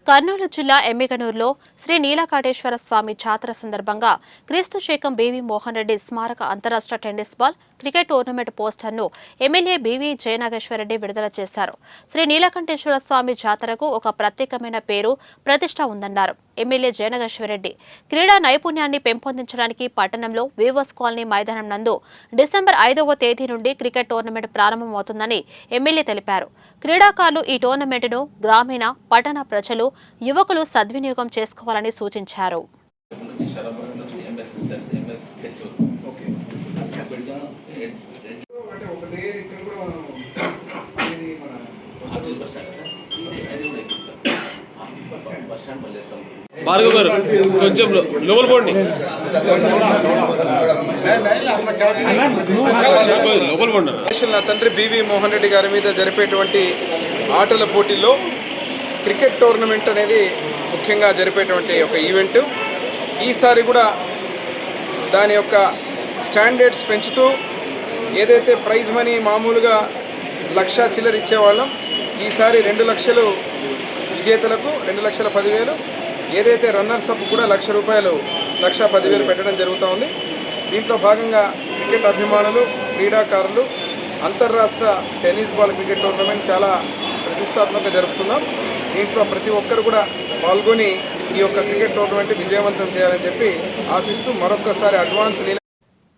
కర్నూలు జిల్లా ఎమ్మిగనూరులో శ్రీ నీలకంఠేశ్వర స్వామి జాతర సందర్భంగా క్రీస్తు శేఖం బీవీ మోహన్ రెడ్డి స్మారక అంతరాష్ట్ర టెన్నిస్ బాల్ క్రికెట్ టోర్నమెంట్ పోస్టర్ను ఎమ్మెల్యే బీవీ జయనాగేశ్వరరెడ్డి విడుదల చేశారు. శ్రీ నీలకంఠేశ్వర స్వామి జాతరకు ఒక ప్రత్యేకమైన పేరు, ప్రతిష్ట ఉందన్నారు ఎమ్మెల్యే జయనాగేశ్వరరెడ్డి. క్రీడా నైపుణ్యాన్ని పెంపొందించడానికి పట్టణంలో వీవర్స్ కాలనీ మైదానం నందు డిసెంబర్ 5వ తేదీ నుండి క్రికెట్ టోర్నమెంట్ ప్రారంభమవుతుందని ఎమ్మెల్యే తెలిపారు. క్రీడాకారులు ఈ టోర్నమెంటును గ్రామీణ, పట్టణ ప్రజలు, యువకులు సద్వినియోగం చేసుకోవాలని సూచించారు. భార్గవ్ గారు కొంచెం లోపల పోండి, లోపల పోండి. నా తండ్రి బీవీ మోహన్ రెడ్డి గారి మీద జరిపేటువంటి ఆటల పోటీల్లో క్రికెట్ టోర్నమెంట్ అనేది ముఖ్యంగా జరిపేటువంటి ఒక ఈవెంట్. ఈసారి కూడా దాని యొక్క స్టాండర్డ్స్ పెంచుతూ ఏదైతే ప్రైజ్ మనీ మామూలుగా 1,00,000 చిల్లర ఇచ్చేవాళ్ళం, ఈసారి 2 లక్షలు విజేతలకు 2,10,000, ఏదైతే రన్నర్స్ అప్ కూడా ₹1,00,000 1,10,000 పెట్టడం జరుగుతూ ఉంది. దీంట్లో భాగంగా క్రికెట్ అభిమానులు, క్రీడాకారులు అంతర్రాష్ట్ర టెన్నిస్ బాల్ క్రికెట్ టోర్నమెంట్ చాలా ప్రతిష్టాత్మకంగా జరుపుతున్నాం. దీంట్లో ప్రతి ఒక్కరు కూడా పాల్గొని ఈ యొక్క క్రికెట్ టోర్నమెంట్ విజయవంతం చేయాలని చెప్పి ఆశిస్తూ మరొక్కసారి అడ్వాన్స్